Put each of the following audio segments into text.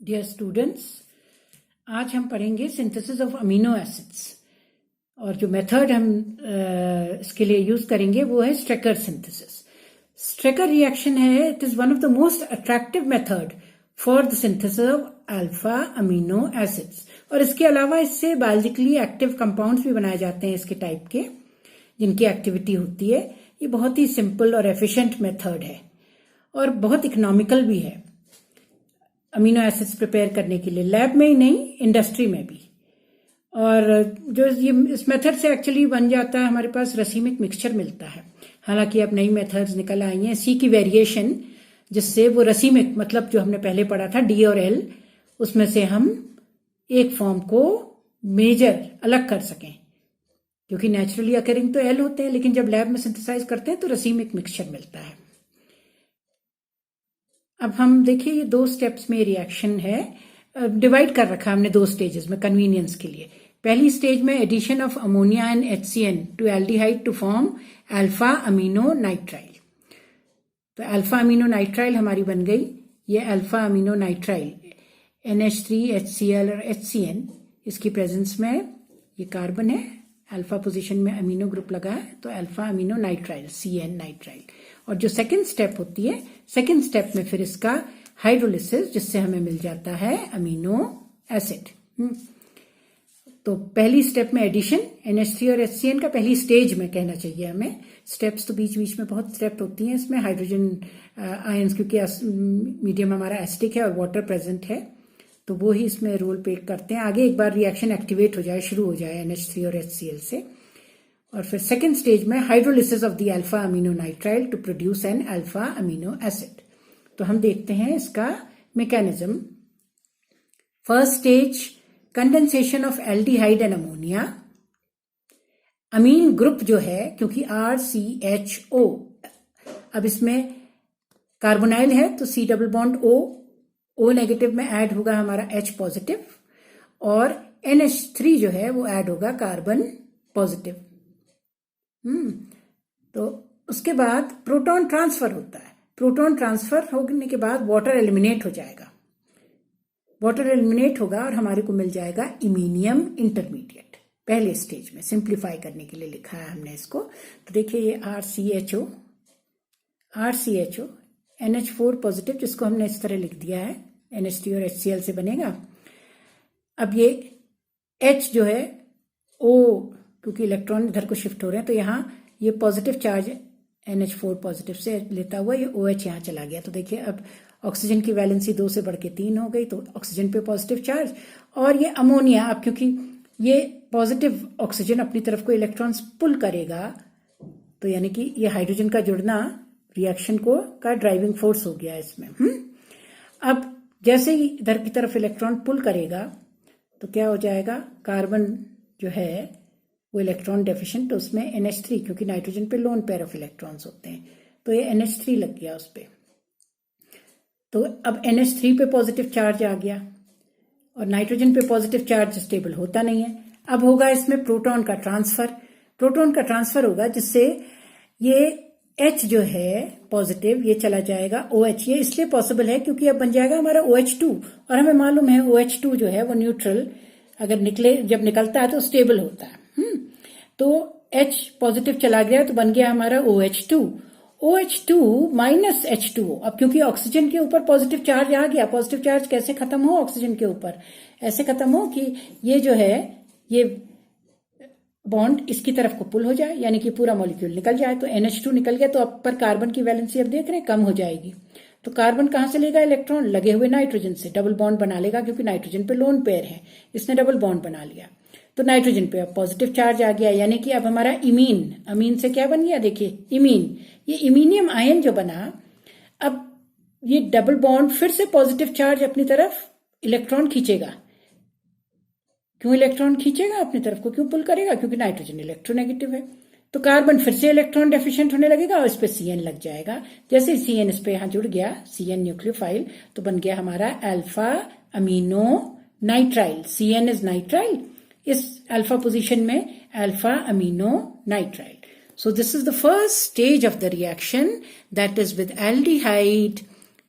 Dear students, आज हम पढ़ेंगे सिंथेसिस ऑफ अमीनो एसिड्स और जो मेथड हम इसके लिए यूज करेंगे वो है स्ट्रेकर सिंथेसिस। स्ट्रेकर रिएक्शन है, it is one of the most attractive method for the synthesis of alpha amino acids. और इसके अलावा इससे बायोलॉजिकली एक्टिव कंपाउंड्स भी बनाए जाते हैं इसके टाइप के, जिनकी एक्टिविटी होती है। ये बहुत ही सिंपल और एफिशिएंट मेथड है और बहुत इकोनॉमिकल भी है अमीनो एसिड्स प्रिपेयर करने के लिए, लैब में ही नहीं इंडस्ट्री में भी। और जो ये इस मेथड से एक्चुअली बन जाता है, हमारे पास रसीमिक मिक्सचर मिलता है। हालांकि अब नई मेथड्स निकल आई हैं, सी की वेरिएशन, जिससे वो रसीमिक मतलब जो हमने पहले पढ़ा था डी और एल, उसमें से हम एक फॉर्म को मेजर अलग कर सकें, क्योंकि नेचुरली अकरिंग तो एल होते हैं, लेकिन जब लैब में सिंथेसाइज करते हैं तो रसीमिक मिक्सचर मिलता है। अब हम देखिए, ये 2 स्टेप्स में रिएक्शन है, डिवाइड कर रखा है हमने 2 स्टेजेस में कन्वीनियंस के लिए। पहली स्टेज में addition of ammonia and HCN to aldehyde to form alpha amino nitrile. तो अल्फा अमीनो नाइट्राइल हमारी बन गई। ये अल्फा अमीनो नाइट्राइल NH3HCl और HCN, इसकी प्रेजेंस में ये कार्बन है, अल्फा पोजीशन में अमीनो ग्रुप लगा है, तो alpha amino nitrile CN nitrile. और जो सेकंड स्टेप होती है, सेकंड स्टेप में फिर इसका हाइड्रोलिसिस, जिससे हमें मिल जाता है अमीनो एसिड। तो पहली स्टेप में एडिशन NH3 और HCN का, पहली स्टेज में कहना चाहिए हमें। स्टेप्स तो बीच बीच में बहुत स्टेप होती हैं इसमें, हाइड्रोजन आयंस, क्योंकि मीडियम हमारा एसिडिक है और वाटर प्रेजेंट है, तो वो ही इसमें रोल प्ले करते हैं। आगे एक बार रिएक्शन एक्टिवेट हो जाए, शुरू हो जाए NH3 और HCl से, और फिर सेकेंड स्टेज में hydrolysis of the alpha amino nitrile to produce an alpha amino acid. तो हम देखते हैं इसका mechanism. First stage, condensation of aldehyde and ammonia. Amine group जो है, क्योंकि RCHO, अब इसमें कार्बोनाइल है तो C double bond O negative में ऐड होगा हमारा H पॉजिटिव, और NH3 जो है वो ऐड होगा कार्बन पॉजिटिव। तो उसके बाद प्रोटॉन ट्रांसफर होता है। प्रोटॉन ट्रांसफर होने के बाद वाटर एलिमिनेट हो जाएगा, वाटर एलिमिनेट होगा और हमारे को मिल जाएगा इमीनियम इंटरमीडिएट। पहले स्टेज में सिंप्लीफाई करने के लिए लिखा है हमने इसको। तो देखिए, ये RCHO NH4 पॉजिटिव, जिसको हमने इस तरह लिख दिया है, NH3 और HCl से बनेगा। अब ये H जो है O, क्योंकि इलेक्ट्रॉन इधर को शिफ्ट हो रहे हैं, तो यहाँ ये पॉजिटिव चार्ज NH4 पॉजिटिव से लेता हुआ ये OH यहाँ चला गया। तो देखिए, अब ऑक्सीजन की वैलेंसी 2 से बढ़ के 3 हो गई, तो ऑक्सीजन पे पॉजिटिव चार्ज। और ये अमोनिया, अब क्योंकि ये पॉजिटिव ऑक्सीजन अपनी तरफ को इलेक्ट्रॉन्स पुल करेगा, तो यानी कि ये हाइड्रोजन का जुड़ना रिएक्शन को का ड्राइविंग फोर्स हो गया इसमें। अब जैसे ही इधर की तरफ इलेक्ट्रॉन पुल करेगा तो क्या हो जाएगा, कार्बन जो है वो इलेक्ट्रॉन डेफिशिएंट, तो उसमें NH3, क्योंकि नाइट्रोजन पे लोन पेयर ऑफ इलेक्ट्रॉन्स होते हैं, तो ये NH3 लग गया उस पे। तो अब NH3 पे पॉजिटिव चार्ज आ गया और नाइट्रोजन पे पॉजिटिव चार्ज स्टेबल होता नहीं है। अब होगा इसमें प्रोटॉन का ट्रांसफर। प्रोटॉन का ट्रांसफर होगा, जिससे ये H जो है पॉजिटिव, ये चला जाएगा OH। ये इसलिए पॉसिबल है क्योंकि अब बन जाएगा हमारा OH2, और हमें मालूम है OH2 जो है वो न्यूट्रल अगर निकले, जब निकलता है तो स्टेबल होता है। तो H पॉजिटिव चला गया तो बन गया हमारा OH2 माइनस H2O। अब क्योंकि ऑक्सीजन के ऊपर पॉजिटिव चार्ज आ गया, पॉजिटिव चार्ज कैसे खत्म हो ऑक्सीजन के ऊपर, ऐसे खत्म हो कि ये जो है ये बॉन्ड इसकी तरफ को पुल हो जाए, यानी कि पूरा मॉलिक्यूल निकल जाए। तो NH2 निकल गया, तो अब पर कार्बन की वैलेंसी अब देख रहे हैं कम हो जाएगी। तो कार्बन कहां से लेगा इलेक्ट्रॉन, लगे हुए नाइट्रोजन से, डबल बॉन्ड बना लेगा, क्योंकि नाइट्रोजन पे लोन पेयर है, इसने डबल बॉन्ड बना लिया। तो नाइट्रोजन पे अब पॉजिटिव चार्ज आ गया, यानी कि अब हमारा अमीन से क्या बन गया, देखिए इमीन, ये इमीनियम आयन जो बना, अब ये डबल बॉन्ड फिर से पॉजिटिव चार्ज अपनी तरफ इलेक्ट्रॉन खींचेगा। क्यों इलेक्ट्रॉन खींचेगा अपनी तरफ को, क्यों पुल करेगा, क्योंकि नाइट्रोजन इलेक्ट्रोनेगेटिव है। तो कार्बन फिर से इलेक्ट्रॉन डेफिशिएंट होने लगेगा और इस पे CN लग जाएगा। जैसे CN इस पे यहाँ जुड़ गया, CN न्यूक्लियोफाइल, तो बन गया हमारा alpha amino nitrile. CN is nitrile, इस अल्फा पोजीशन में alpha amino nitrile. So this is the first stage of the reaction, that is with aldehyde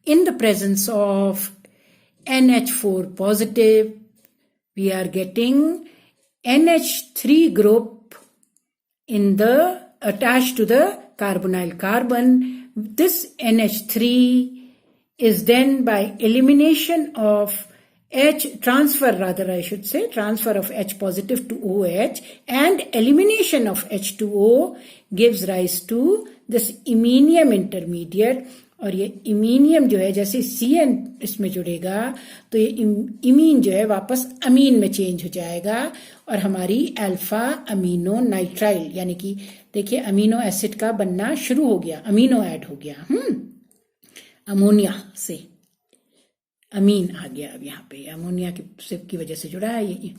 in the presence of NH4 positive, we are getting NH3 group in the attached to the carbonyl carbon. This NH3 is then by elimination of transfer of H positive to OH and elimination of H2O gives rise to this iminium intermediate. और ये iminium जो है जैसे CN इसमें जुड़ेगा तो ये imine जो है वापस अमीन में चेंज हो जाएगा और हमारी अल्फा अमीनो नाइट्राइल यानी कि देखिए अमीनो एसिड का बनना शुरू हो गया, अमीनो ऐड हो गया, अमोनिया से अमीन आ गया। अब यहाँ पे अमोनिया की वजह से जुड़ा है ये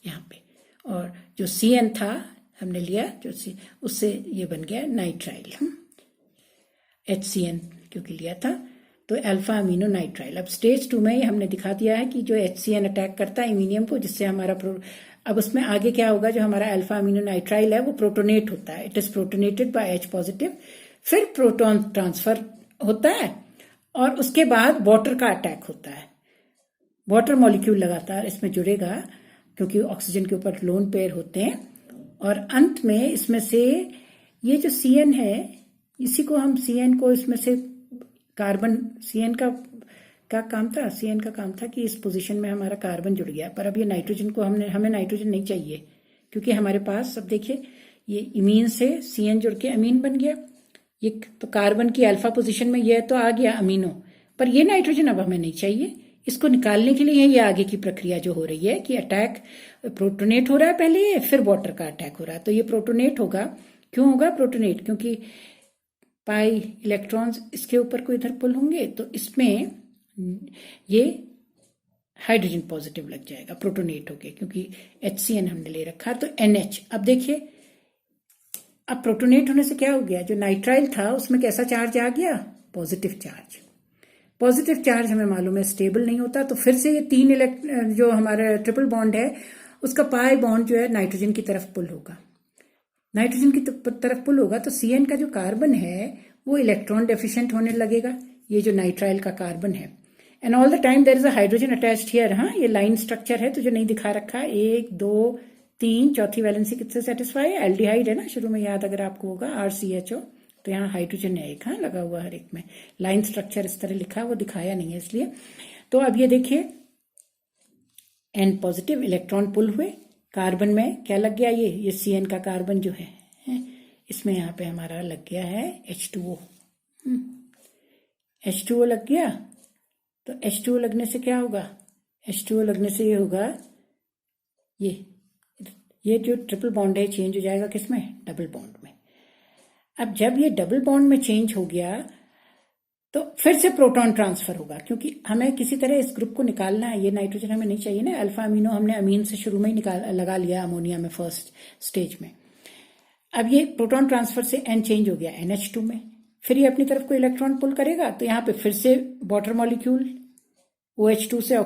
यहाँ पे, और जो CN था हमने लिया जो उससे ये बन गया नाइट्राइल, HCN क्योंकि लिया था तो अल्फा अमीनो नाइट्राइल। अब स्टेज 2 में हमने दिखा दिया है कि जो HCN अटैक करता है इमीनियम को, जिससे हमारा अब उसमें आगे क्या होगा, जो हमारा अल्फा अमीनो नाइट्राइल है वो प्रोटोनेट होता है, it is protonated by H positive, फिर प्रोटॉन ट्रांसफर होता है और उसके बाद वाटर का अटैक होता है। वाटर मॉलिक्यूल लगातार इसमें जुड़ेगा क्योंकि ऑक्सीजन के ऊपर लोन पेयर होते हैं, और अंत में इसमें से ये जो CN है इसी को हम CN को इसमें से कार्बन, CN का काम था कि इस पोजीशन में हमारा कार्बन जुड़ गया, पर अब ये नाइट्रोजन को हमें नाइट्रोजन नहीं चाहिए क्योंकि हमारे पास अब देखिए ये इमीन से CN जुड़ के अमीन बन गया, ये तो कार्बन की अल्फा पोजीशन में ये तो आ गया अमीनो, पर ये नाइट्रोजन अब हमें नहीं चाहिए। इसको निकालने के लिए ये आगे की प्रक्रिया जो हो रही है कि अटैक प्रोटोनेट हो रहा है पहले, फिर वाटर का अटैक हो रहा है, तो ये प्रोटोनेट होगा। क्यों होगा प्रोटोनेट? क्योंकि पाई इलेक्ट्रॉन्स इसके ऊपर को इधर पुल होंगे तो इसमें ये हाइड्रोजन पॉजिटिव लग जाएगा, प्रोटोनेट होके, क्योंकि HCN हमने ले रखा तो NH। अब देखिए अब प्रोटोनेट होने से क्या हो गया, जो नाइट्राइल था उसमें कैसा चार्ज आ गया, पॉजिटिव चार्ज। पॉजिटिव चार्ज हमें मालूम है स्टेबल नहीं होता, तो फिर से ये 3 जो हमारा ट्रिपल बॉन्ड है उसका पाई बॉन्ड जो है नाइट्रोजन की तरफ पुल होगा, नाइट्रोजन की तरफ पुल होगा तो CN का जो कार्बन है वो इलेक्ट्रॉन डेफिशिएंट होने लगेगा, ये जो नाइट्राइल का कार्बन है। And all the time there is a hydrogen attached here. हाँ, ये लाइन स्ट्रक्चर है तो जो नहीं दिखा रखा, 1 2 3 चौथी वैलेंसी किससे सेटिस्फाई है, एल्डिहाइड है ना, शुरू में याद अगर आपको होगा RCHO, तो यहाँ हाइड्रोजन है एक, हाँ लगा हुआ हर एक में, लाइन स्ट्रक्चर इस तरह लिखा, वो दिखाया नहीं है इसलिए। तो अब ये देखिए N पॉजिटिव इलेक्ट्रॉन पुल हुए, कार्बन में क्या लग गया, ये CN का कार्बन जो है इसमें यहाँ पे हमारा लग गया है H2O, H2O लग गया। तो H2O लगने से क्या होगा, H2O लगने से ये होगा, ये जो ट्रिपल बॉन्ड है चेंज हो जाएगा किसमें, डबल बॉन्ड में। अब जब ये डबल बॉन्ड में चेंज हो गया तो फिर से प्रोटॉन ट्रांसफर होगा, क्योंकि हमें किसी तरह इस ग्रुप को निकालना है, ये नाइट्रोजन हमें नहीं चाहिए ना, अल्फा अमीनो हमने अमीन से शुरू में ही लगा लिया अमोनिया में फर्स्ट स्टेज में। अब ये प्रोटॉन ट्रांसफर से N चेंज हो गया NH2 में, फिर ये अपनी तरफ को इलेक्ट्रॉन पुल करेगा तो यहाँ पे फिर से वाटर मॉलिक्यूल OH2 से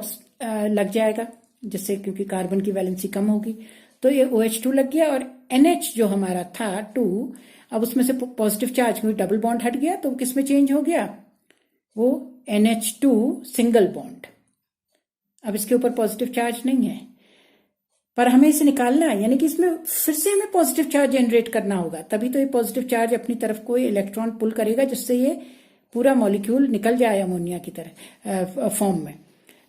लग जाएगा, जिससे क्योंकि कार्बन की वैलेंसी कम होगी तो ये OH2 लग गया, और NH जो हमारा था 2, अब उसमें से पॉजिटिव चार्ज क्योंकि डबल बॉन्ड हट गया तो किस में चेंज हो गया, वो NH2 सिंगल बॉन्ड। अब इसके ऊपर पॉजिटिव चार्ज नहीं है पर हमें इसे निकालना है, यानी कि इसमें फिर से हमें पॉजिटिव चार्ज जनरेट करना होगा, तभी तो ये पॉजिटिव चार्ज अपनी तरफ को इलेक्ट्रॉन पुल करेगा जिससे ये पूरा मॉलिक्यूल निकल जाए अमोनिया की तरह फॉर्म में।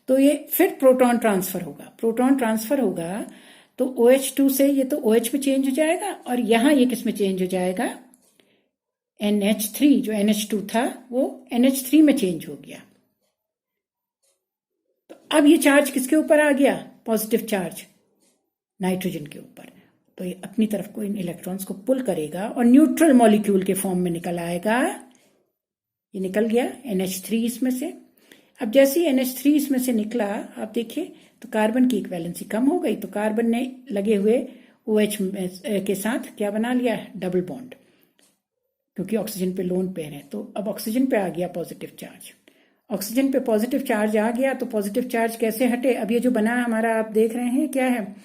तो ये फिर प्रोटॉन ट्रांसफर होगा, प्रोटॉन ट्रांसफर होगा तो OH2 से ये तो OH में चेंज हो जाएगा, और यहां ये किस में चेंज हो जाएगा, NH3 जो NH2 था वो NH3 में चेंज हो गया। तो अब ये चार्ज किसके ऊपर आ गया, पॉजिटिव चार्ज नाइट्रोजन के ऊपर, तो ये अपनी तरफ को इन इलेक्ट्रॉन्स को पुल करेगा और न्यूट्रल मॉलिक्यूल के फॉर्म में निकल आएगा। ये निकल गया NH3 इसमें से। अब जैसे ही NH3 इसमें से निकला आप देखिए तो कार्बन की एक वैलेंसी कम हो गई, तो कार्बन ने लगे हुए OH के साथ क्या बना लिया, डबल बॉन्ड, क्योंकि ऑक्सीजन पे लोन पेयर है। तो अब ऑक्सीजन पे आ गया पॉजिटिव चार्ज, ऑक्सीजन पे पॉजिटिव चार्ज आ गया तो पॉजिटिव चार्ज कैसे हटे, अब ये जो बना हमारा आप देख रहे हैं क्या है,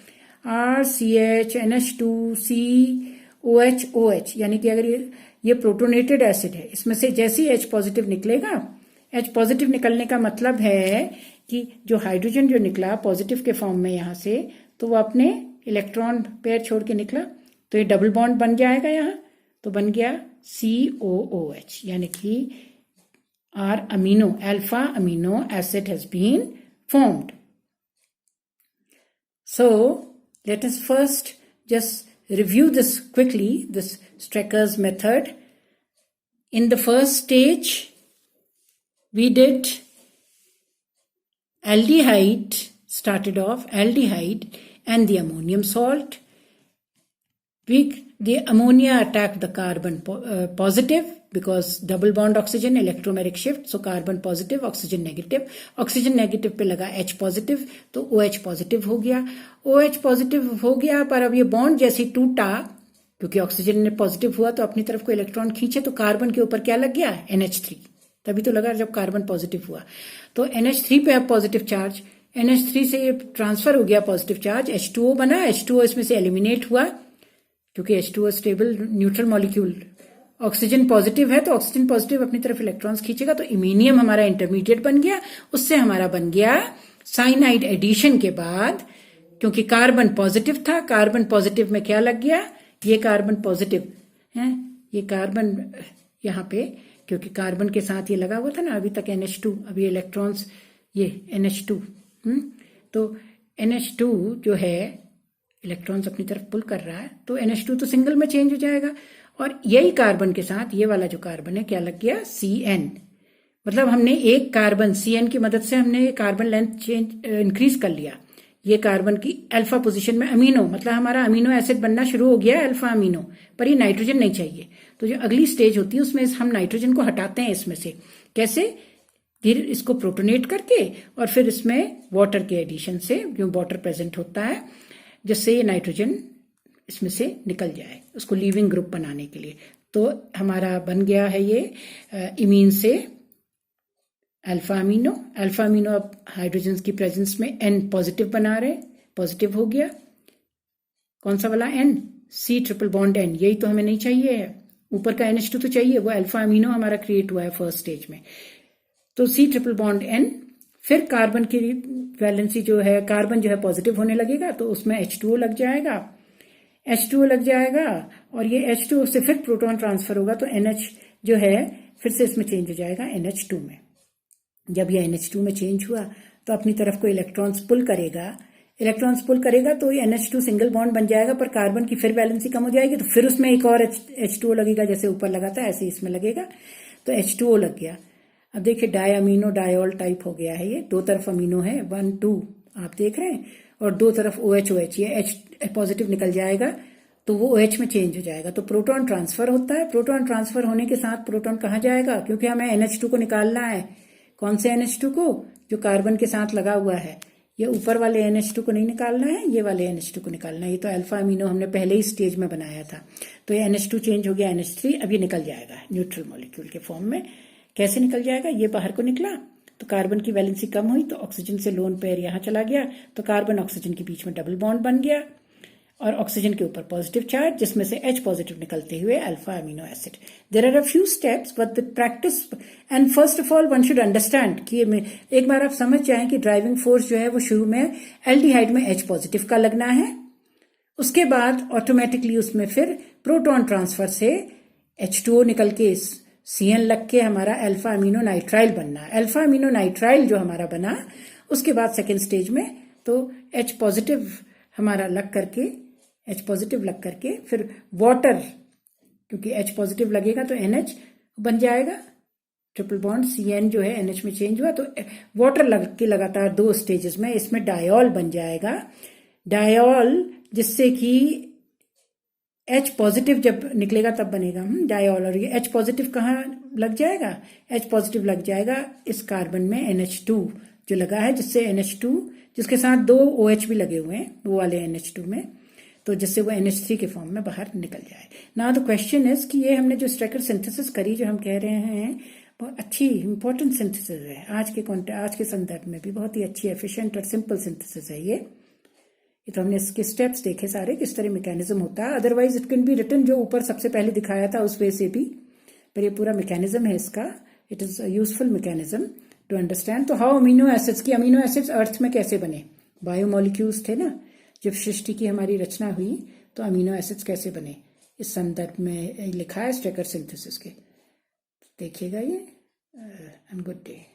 RCH NH2 COH OH, यानी कि अगर ये प्रोटोनेटेड एसिड है, इसमें से जैसे ही H पॉजिटिव निकलेगा, H पॉजिटिव निकलने का मतलब है कि जो हाइड्रोजन जो निकला पॉजिटिव के फॉर्म में यहाँ से, तो वो अपने इलेक्ट्रॉन पेयर छोड़ के निकला, तो ये डबल बॉन्ड बन जाएगा यहाँ, तो बन गया COOH, यानी कि R amino alpha amino acid has been formed. So let us first just review this quickly, this Strecker's method. In the first stage, we did aldehyde, started off aldehyde and the ammonium salt. The ammonia attacked the carbon positive because double bond oxygen, electromeric shift, so carbon positive, oxygen negative. Oxygen negative पे लगा H positive, तो OH positive हो गया. OH positive हो गया, पर अब ये बॉन्ड जैसे टूटा, क्योंकि ऑक्सीजन ने पॉजिटिव हुआ तो अपनी तरफ को इलेक्ट्रॉन खींचे, तो कार्बन के ऊपर क्या लग गया? NH3. तभी तो लगा जब कार्बन पॉजिटिव हुआ. तो NH3 पे अब पॉजिटिव चार्ज, NH3 से ये ट्रांसफर हो गया पॉजिटिव चार्ज, H2O बना, H2O इसमें से एलिमिनेट हुआ, क्योंकि H2O stable neutral molecule. Oxygen positive है तो ऑक्सीजन पॉजिटिव अपनी तरफ इलेक्ट्रॉन्स खींचेगा, तो इमीनियम हमारा इंटरमीडिएट बन गया. उससे हमारा बन गया साइनाइड एडिशन के बाद, क्योंकि कार्बन पॉजिटिव था, कार्बन पॉजिटिव में क्या लग गया? ये कार्बन पॉजिटिव है, ये कार्बन यहाँ पे, क्योंकि कार्बन के साथ ये लगा हुआ था ना अभी तक NH2, अभी इलेक्ट्रॉन्स ये NH2, तो NH2 जो है इलेक्ट्रॉन्स अपनी तरफ पुल कर रहा है, तो NH2 तो सिंगल में चेंज हो जाएगा, और यही कार्बन के साथ ये वाला जो कार्बन है क्या लग गया? CN. मतलब हमने एक कार्बन CN की मदद से हमने कार्बन लेंथ चेंज इंक्रीज कर लिया. ये कार्बन की अल्फा पोजीशन में अमीनो, मतलब हमारा अमीनो एसिड बनना शुरू हो गया अल्फा अमीनो, पर ये नाइट्रोजन नहीं चाहिए, तो जो अगली स्टेज होती है उसमें हम नाइट्रोजन को हटाते हैं इसमें से. कैसे? फिर इसको प्रोटोनेट करके और फिर इसमें वाटर के एडिशन से, जो वाटर प्रेजेंट होता है, जिससे ये नाइट्रोजन इसमें से निकल जाए, उसको लीविंग ग्रुप बनाने के लिए. तो हमारा बन गया है ये इमीन से अल्फा अमीनो. अल्फा अमीनो अब हाइड्रोजन की प्रेजेंस में N पॉजिटिव बना रहे, पॉजिटिव हो गया. कौन सा वाला N? C triple bond N. यही तो हमें नहीं चाहिए है, ऊपर का NH2 तो चाहिए, वो अल्फा अमीनो हमारा क्रिएट हुआ है फर्स्ट स्टेज में. तो C ट्रिपल बॉन्ड N. फिर कार्बन की वैलेंसी जो है, कार्बन जो है पॉजिटिव होने लगेगा, तो उसमें H2O लग जाएगा, H2O लग जाएगा, और ये H2O से फिर प्रोटॉन ट्रांसफर होगा, तो NH जो है फिर से इसमें चेंज हो जाएगा NH2 में. जब ये NH2 में चेंज हुआ तो अपनी तरफ को इलेक्ट्रॉन्स पुल करेगा, इलेक्ट्रॉन्स पुल करेगा तो ये NH2 सिंगल बॉन्ड बन जाएगा, पर कार्बन की फिर वैलेंसी कम हो जाएगी, तो फिर उसमें एक और H2O लगेगा, जैसे ऊपर लगा था ऐसे इसमें लगेगा, तो H2O लग गया. अब देखिए डाई अमीनो डायोल टाइप हो गया है, ये दो तरफ अमीनो है 1 2 आप देख रहे हैं, और दो तरफ OH OH, ये H पॉजिटिव निकल जाएगा तो वो OH में चेंज हो जाएगा, तो प्रोटॉन ट्रांसफर होता है. प्रोटॉन ट्रांसफर होने के साथ प्रोटॉन कहाँ जाएगा? क्योंकि हमें NH2 को निकालना है. कौन से NH2 को? जो कार्बन के साथ लगा हुआ है. ये ऊपर वाले NH2 को नहीं निकालना है, ये वाले NH2 को निकालना है. ये तो अल्फा अमीनो हमने पहले ही स्टेज में बनाया था, तो ये NH2 चेंज हो गया NH3. अब ये निकल जाएगा न्यूट्रल मॉलिक्यूल के फॉर्म में. कैसे निकल जाएगा? ये बाहर को निकला तो कार्बन की वैलेंसी कम हुई, तो ऑक्सीजन से लोन पेयर यहाँ चला गया, तो कार्बन ऑक्सीजन के बीच में डबल बॉन्ड बन गया, और ऑक्सीजन के ऊपर पॉजिटिव चार्ज, जिसमें से H पॉजिटिव निकलते हुए alpha amino acid. There are a few steps but with practice, and first of all one should understand कि एक बार आप समझ जाएं कि ड्राइविंग फोर्स जो है वो शुरू में एल्डिहाइड में H पॉजिटिव का लगना है, उसके बाद ऑटोमेटिकली उसमें फिर प्रोटॉन ट्रांसफर से H2O निकल के CN लग के हमारा अल्फा अमीनो नाइट्राइल बनना. अल्फा अमीनो नाइट्राइल जो हमारा बना, उसके बाद सेकेंड स्टेज में तो H पॉजिटिव हमारा लग करके, H पॉजिटिव लग करके फिर वाटर, क्योंकि H पॉजिटिव लगेगा तो NH बन जाएगा, ट्रिपल बॉन्ड CN जो है NH में चेंज हुआ, तो वाटर लग के लगातार दो स्टेजेस में इसमें डायोल बन जाएगा. डायोल जिससे कि H पॉजिटिव जब निकलेगा तब बनेगा डायोल, और ये H पॉजिटिव कहाँ लग जाएगा? H पॉजिटिव लग जाएगा इस कार्बन में NH2 जो लगा है, जिससे NH2 जिसके साथ दो OH भी लगे हुए हैं वो वाले NH2 में, तो जिससे वो NH3 के फॉर्म में बाहर निकल जाए. नाउ द क्वेश्चन इज कि ये हमने जो स्ट्रेकर सिंथेसिस करी, जो हम कह रहे हैं बहुत अच्छी इंपॉर्टेंट सिंथेसिस है, आज के संदर्भ में भी बहुत ही अच्छी एफिशिएंट और सिंपल सिंथेसिस है ये. तो हमने इसके स्टेप्स देखे सारे, किस तरह मैकेनिज्म होता है. Otherwise it can be written, जो ऊपर सबसे पहले दिखाया था उस वे से भी, पर ये पूरा मैकेनिज्म है इसका. It is a useful mechanism. To understand. तो हाउ अमीनो एसिड्स की, अमीनो एसिड्स अर्थ में कैसे बने, बायोमोलिक्यूल्स थे ना जब सृष्टि की हमारी रचना हुई, तो अमीनो एसिड्स कैसे बने इस संदर्भ में लिखा है स्टेकर सिंथेसिस के। देखिएगा ये। And good day.